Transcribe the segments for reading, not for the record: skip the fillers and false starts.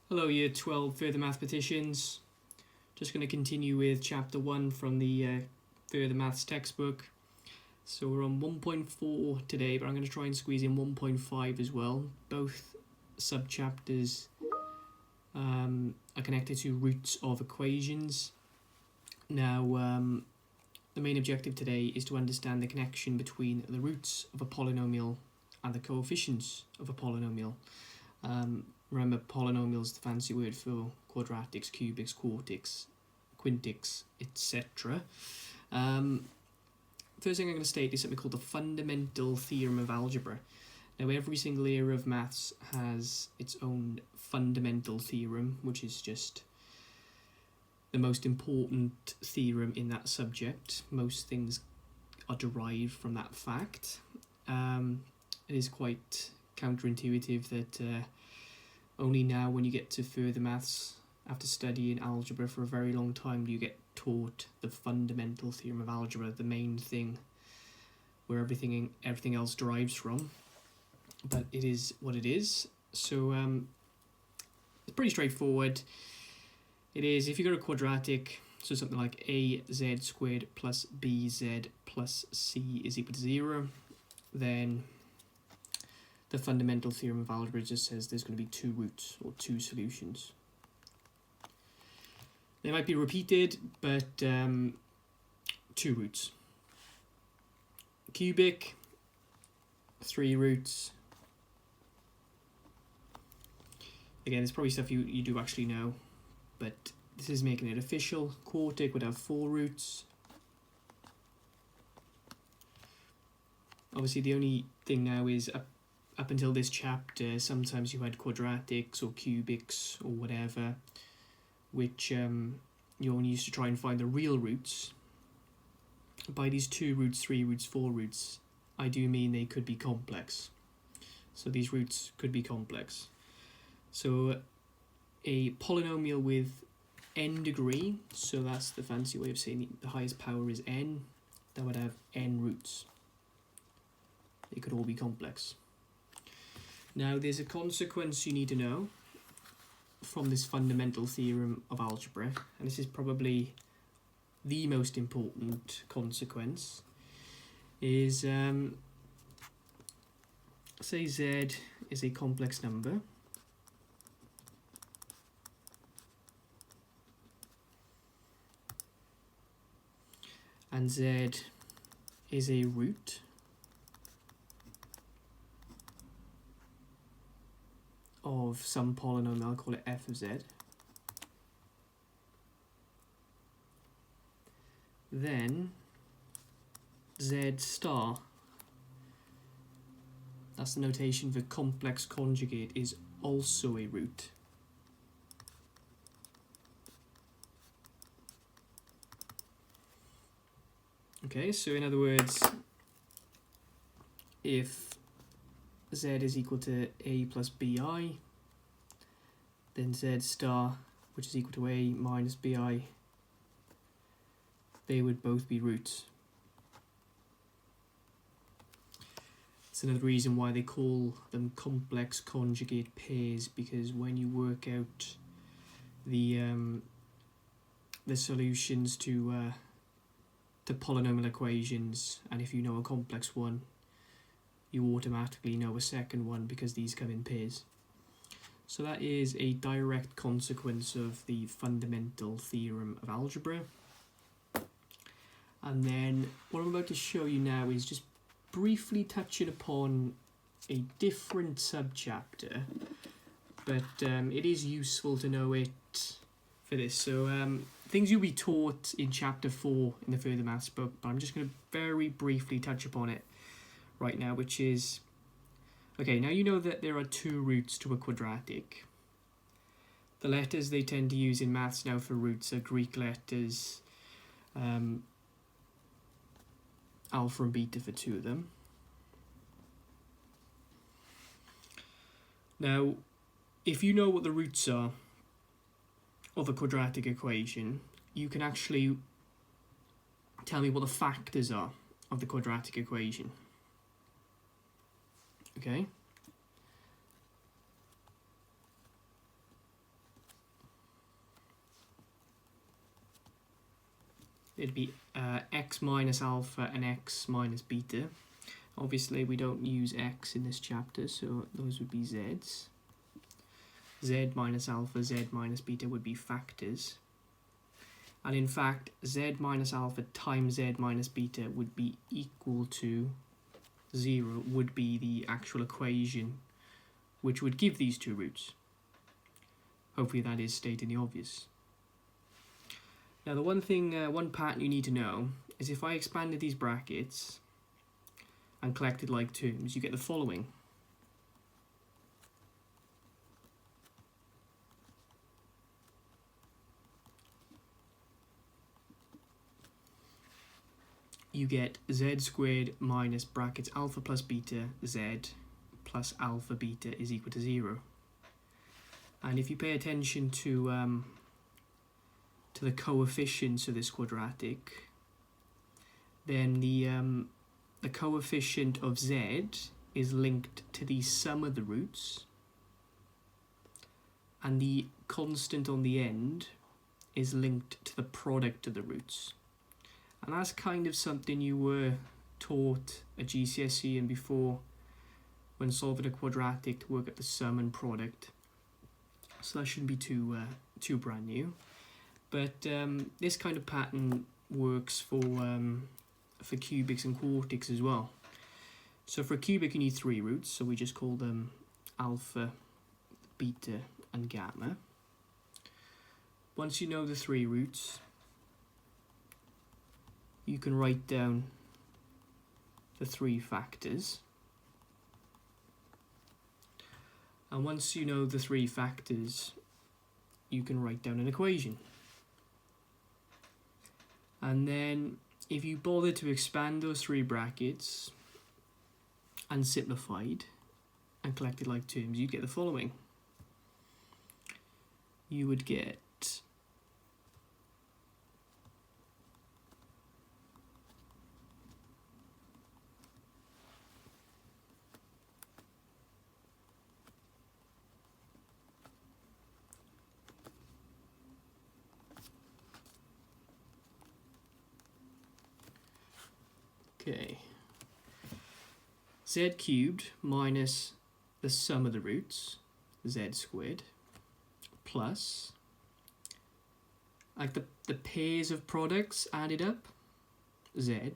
Hello Year 12 Further Mathematicians. Just going to continue with Chapter 1 from the Further Maths textbook. So we're on 1.4 today, but I'm going to try and squeeze in 1.5 as well. Both sub-chapters are connected to roots of equations. Now, the main objective today is to understand the connection between the roots of a polynomial and the coefficients of a polynomial. Remember, polynomials, the fancy word for quadratics, cubics, quartics, quintics, etc. First thing I'm going to state is something called the fundamental theorem of algebra. Now, every single area of maths has its own fundamental theorem, which is just the most important theorem in that subject. Most things are derived from that fact. It is quite counterintuitive that only now, when you get to further maths, after studying algebra for a very long time, do you get taught the fundamental theorem of algebra, the main thing where everything else derives from. But it is what it is. So it's pretty straightforward. It is, if you go to quadratic, so something like az squared plus bz plus c is equal to 0, then the fundamental theorem of algebra just says there's going to be two roots or two solutions. They might be repeated, but two roots. Cubic, 3 roots. Again, there's probably stuff you do actually know, but this is making it official. Quartic would have 4 roots. Obviously, the only thing now is up until this chapter, sometimes you had quadratics or cubics or whatever, which you only used to try and find the real roots. By these 2 roots, 3 roots, 4 roots, I do mean they could be complex. So these roots could be complex. So a polynomial with n degree, so that's the fancy way of saying the highest power is n, that would have n roots. They could all be complex. Now, there's a consequence you need to know from this fundamental theorem of algebra, and this is probably the most important consequence, is say z is a complex number, and z is a root of some polynomial, I'll call it f of z, then z star, that's the notation for complex conjugate, is also a root. Okay, so in other words, if z is equal to a plus bi, then z star, which is equal to a minus bi, they would both be roots. It's another reason why they call them complex conjugate pairs, because when you work out the solutions to polynomial equations, and if you know a complex one, you automatically know a second one because these come in pairs. So that is a direct consequence of the fundamental theorem of algebra. And then what I'm about to show you now is just briefly touching upon a different subchapter, but it is useful to know it for this. So things you'll be taught in chapter 4 in the Further Maths book, but I'm just going to very briefly touch upon it right now, which is, okay, now you know that there are 2 roots to a quadratic. The letters they tend to use in maths now for roots are Greek letters, alpha and beta for 2 of them. Now, if you know what the roots are of a quadratic equation, you can actually tell me what the factors are of the quadratic equation. Okay? it'd be x minus alpha and x minus beta. Obviously we don't use x in this chapter, so those would be z's. Z minus alpha, z minus beta would be factors. And in fact, z minus alpha times z minus beta would be equal to 0, would be the actual equation which would give these two roots. Hopefully that is stating the obvious. Now the one pattern you need to know is if I expanded these brackets and collected like terms, you get the following. You get z squared minus brackets alpha plus beta z plus alpha beta is equal to 0. And if you pay attention to the coefficients of this quadratic, then the coefficient of z is linked to the sum of the roots, and the constant on the end is linked to the product of the roots. And that's kind of something you were taught at GCSE and before when solving a quadratic to work at the sum and product. So that shouldn't be too brand new. But this kind of pattern works for cubics and quartics as well. So for a cubic you need 3 roots, so we just call them alpha, beta and gamma. Once you know the 3 roots, you can write down the 3 factors. And once you know the 3 factors, you can write down an equation. And then if you bother to expand those 3 brackets and simplified and collected like terms, you get the following. You would get z cubed minus the sum of the roots, z squared, plus like the pairs of products added up, z,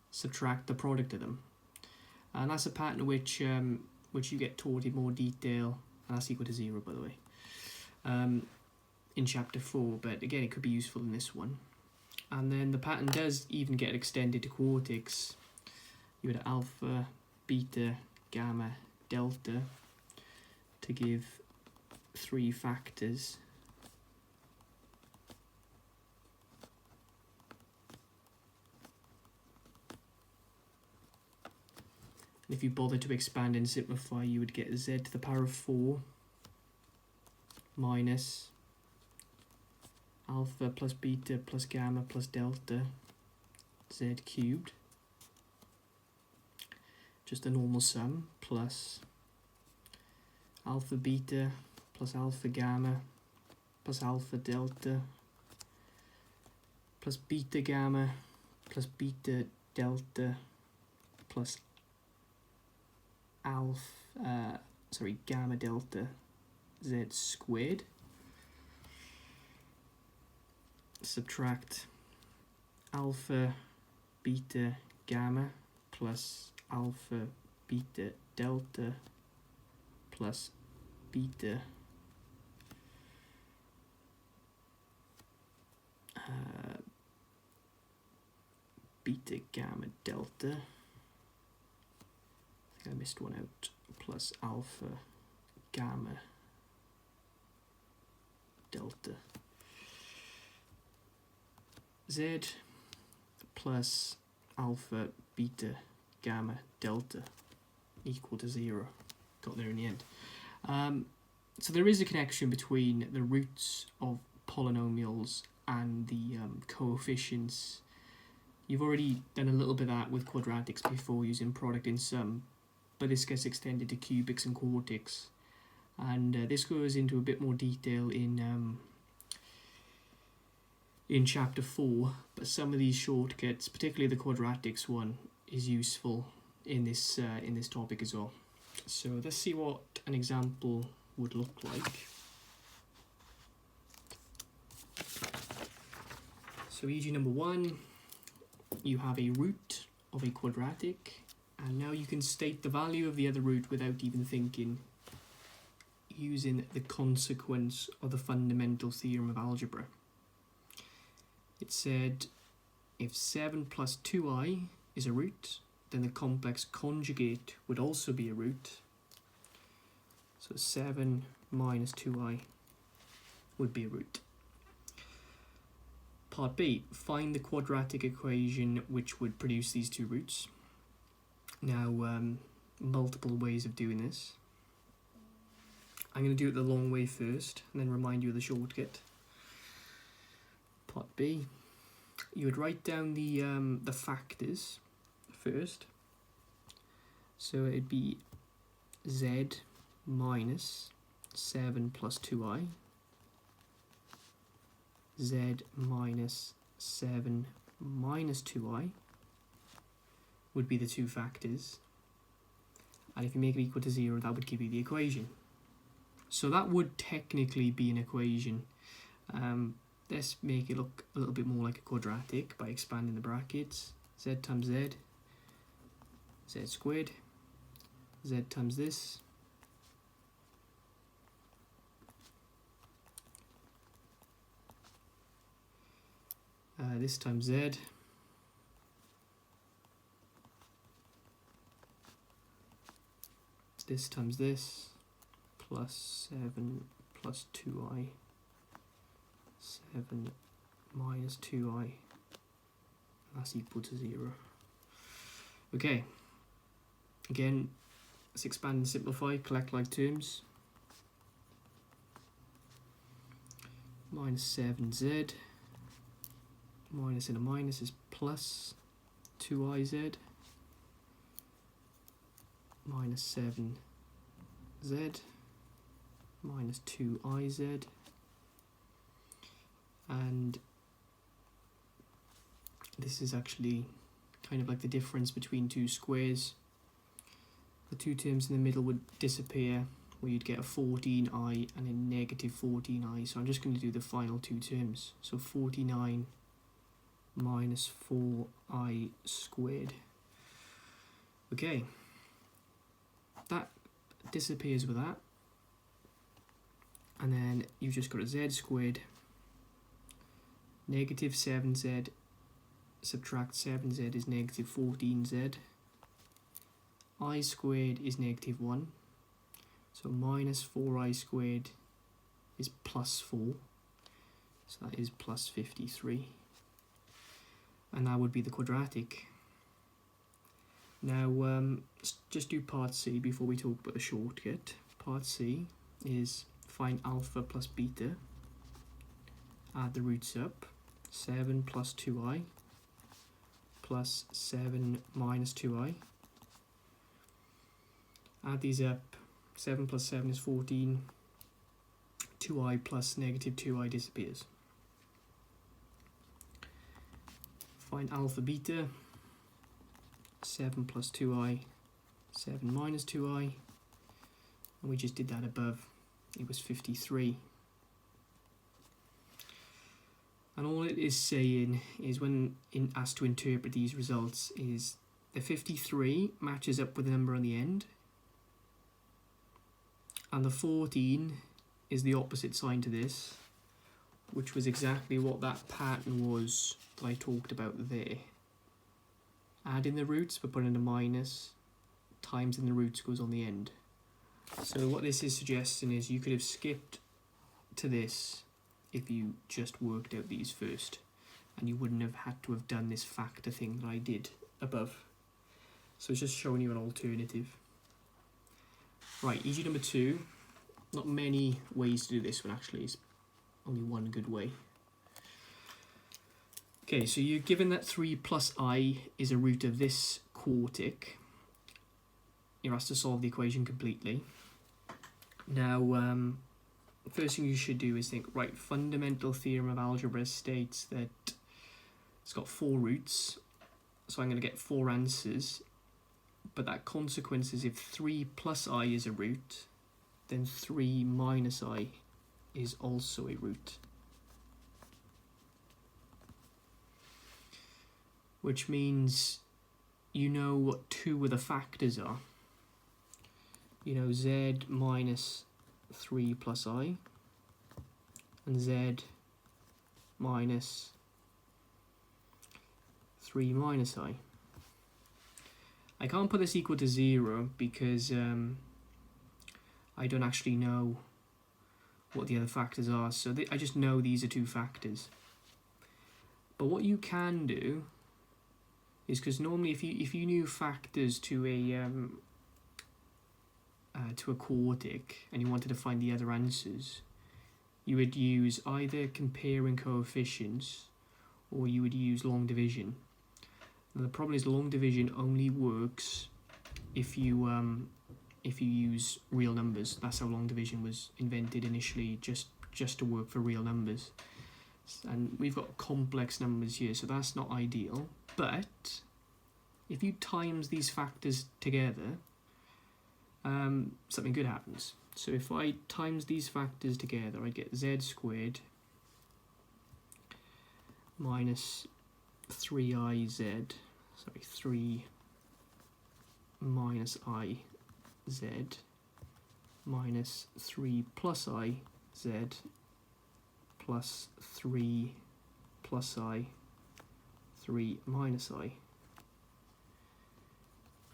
subtract the product of them. And that's a pattern which you get taught in more detail, and that's equal to 0 by the way, in chapter 4, but again it could be useful in this one. And then the pattern does even get extended to quartics. You would alpha, beta, gamma, delta to give 3 factors. And if you bother to expand and simplify, you would get z to the power of 4 minus alpha plus beta plus gamma plus delta z cubed, just a normal sum, plus alpha beta plus alpha gamma plus alpha delta plus beta gamma plus beta delta plus gamma delta z squared. Subtract alpha beta gamma plus alpha beta delta plus beta beta gamma delta, I think I missed one out, plus alpha gamma delta z plus alpha beta gamma delta equal to 0. Got there in the end. So there is a connection between the roots of polynomials and the coefficients. You've already done a little bit of that with quadratics before using product and sum, but this gets extended to cubics and quartics, and this goes into a bit more detail in in chapter 4, but some of these shortcuts, particularly the quadratics one, is useful in this topic as well. So let's see what an example would look like. So e.g. number 1, you have a root of a quadratic, and now you can state the value of the other root without even thinking, using the consequence of the fundamental theorem of algebra. It said if 7 plus 2i is a root, then the complex conjugate would also be a root. So 7 minus 2i would be a root. Part B, find the quadratic equation which would produce these two roots. Now, multiple ways of doing this. I'm going to do it the long way first, and then remind you of the shortcut. Part B, you would write down the factors first. So it'd be z minus 7 plus 2i, z minus 7 minus 2i would be the two factors. And if you make it equal to 0, that would give you the equation. So that would technically be an equation. Let's make it look a little bit more like a quadratic by expanding the brackets. Z times z, z squared, z times this, this times z, this times this, plus 7 plus 2i, 7 minus 2i, that's equal to 0. Okay, again, let's expand and simplify, collect like terms. Minus 7z, minus in a minus is plus 2iz, minus 7z, minus 2iz, and this is actually kind of like the difference between two squares. The two terms in the middle would disappear, where you'd get a 14i and a negative 14i. So I'm just going to do the final two terms. So 49 minus 4i squared. Okay, that disappears with that. And then you've just got a z squared, negative 7z, subtract 7z is negative 14z, I squared is negative 1, so minus 4i squared is plus 4, so that is plus 53, and that would be the quadratic. Now let's just do part C before we talk about the shortcut. Part C is find alpha plus beta, add the roots up, 7 plus 2i plus 7 minus 2i. Add these up, 7 plus 7 is 14, 2i plus negative 2i disappears. Find alpha beta, 7 plus 2i, 7 minus 2i, and we just did that above, it was 53. And all it is saying is when asked to interpret these results is the 53 matches up with the number on the end, and the 14 is the opposite sign to this, which was exactly what that pattern was that I talked about there. Add in the roots but put in a minus, times in the roots goes on the end. So what this is suggesting is you could have skipped to this if you just worked out these first, and you wouldn't have had to have done this factor thing that I did above. So it's just showing you an alternative. Right, e.g. number 2, not many ways to do this one actually, it's only one good way. Okay, so you're given that 3 plus I is a root of this quartic. You're asked to solve the equation completely. Now, first thing you should do is think, right, fundamental theorem of algebra states that it's got 4 roots, so I'm going to get 4 answers, but that consequence is if 3 plus I is a root, then 3 minus I is also a root. Which means you know what 2 of the factors are. You know z minus 3 plus I and z minus 3 minus I. I can't put this equal to 0 because I don't actually know what the other factors are, so I just know these are 2 factors. But what you can do is, because normally if you knew factors to a quadratic and you wanted to find the other answers, you would use either comparing coefficients or you would use long division. Now the problem is long division only works if you use real numbers. That's how long division was invented initially, just to work for real numbers. And we've got complex numbers here, so that's not ideal. But if you times these factors together, something good happens. So if I times these factors together, I get z squared minus 3 minus I z minus 3 plus I z plus 3 plus I 3 minus I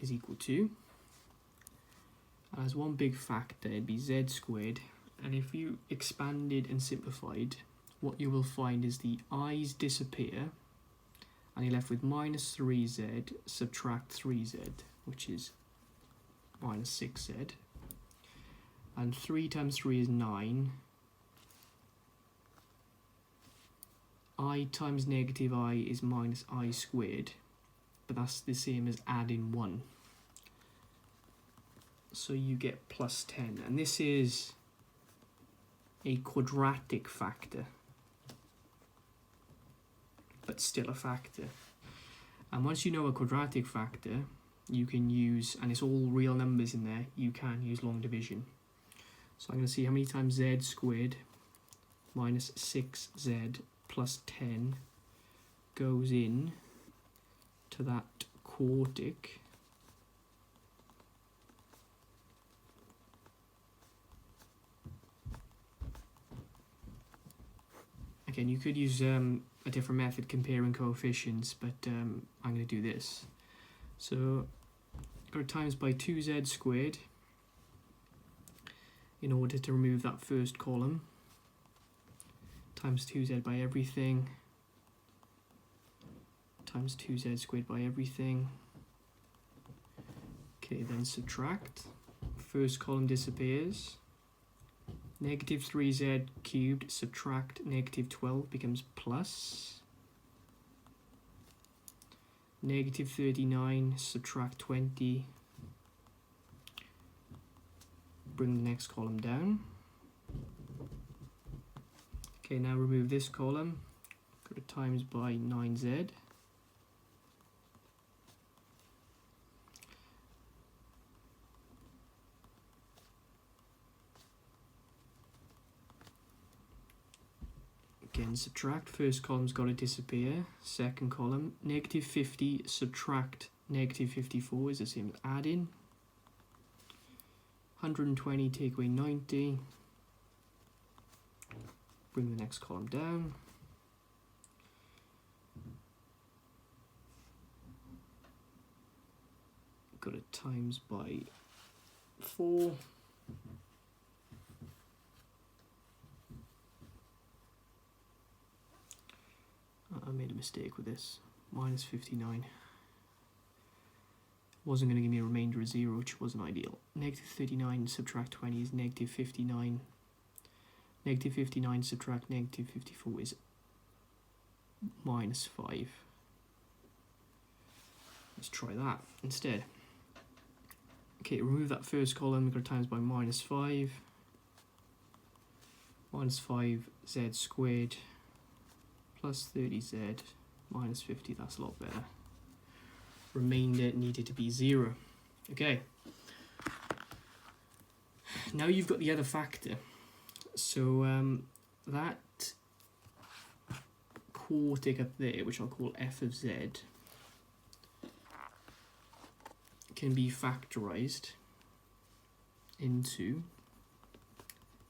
is equal to, as one big factor, it'd be z squared, and if you expanded and simplified, what you will find is the i's disappear and you're left with minus 3z subtract 3z, which is minus 6z, and 3 times 3 is 9. I times negative I is minus I squared, but that's the same as adding 1. So you get plus 10, and this is a quadratic factor, but still a factor. And once you know a quadratic factor, you can use, and it's all real numbers in there, you can use long division. So I'm going to see how many times z squared minus 6z plus 10 goes in to that quadratic. Again, you could use a different method comparing coefficients, but I'm going to do this. So I've got to times by 2z squared in order to remove that first column, times 2z by everything, times 2z squared by everything. Okay, then subtract. First column disappears. Negative 3z cubed subtract negative 12 becomes plus. Negative 39 subtract 20. Bring the next column down. Okay, now remove this column. Go to times by 9z. Again, subtract. First column's got to disappear. Second column, negative 50 subtract negative 54 is the same as adding. 120 take away 90. Bring the next column down. Got it times by 4. I made a mistake with this. Minus 59. Wasn't going to give me a remainder of 0, which wasn't ideal. Negative 39 subtract 20 is negative 59. Negative 59 subtract negative 54 is minus 5. Let's try that instead. Okay, remove that first column, we've got times by minus 5. minus 5z squared plus 30z minus 50. That's a lot better. Remainder needed to be 0. Okay. Now you've got the other factor. So that quadratic up there, which I'll call f of z, can be factorized into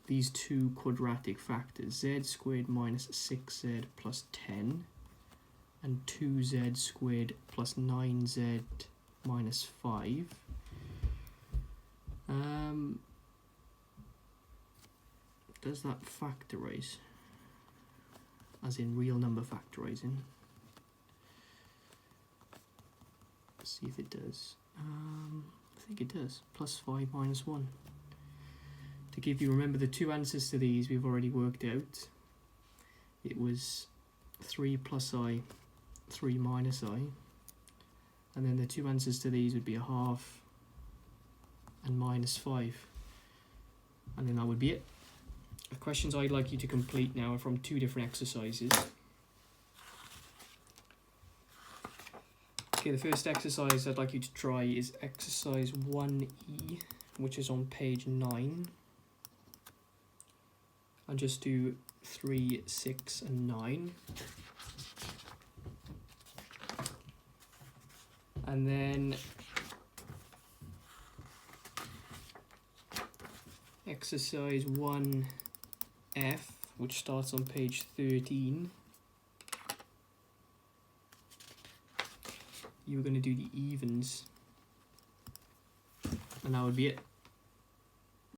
these two quadratic factors, z squared minus 6z plus 10 and 2z squared plus 9z minus 5. Does that factorize? As in real number factorizing? Let's see if it does. I think it does. Plus 5 minus 1. To give you, remember the two answers to these we've already worked out. It was 3 plus I, 3 minus I. And then the two answers to these would be a half and minus 5. And then that would be it. The questions I'd like you to complete now are from two different exercises. Okay, the first exercise I'd like you to try is exercise 1E, which is on page 9. I'll just do 3, 6, and 9. And then exercise 1F, which starts on page 13. You're going to do the evens, and that would be it.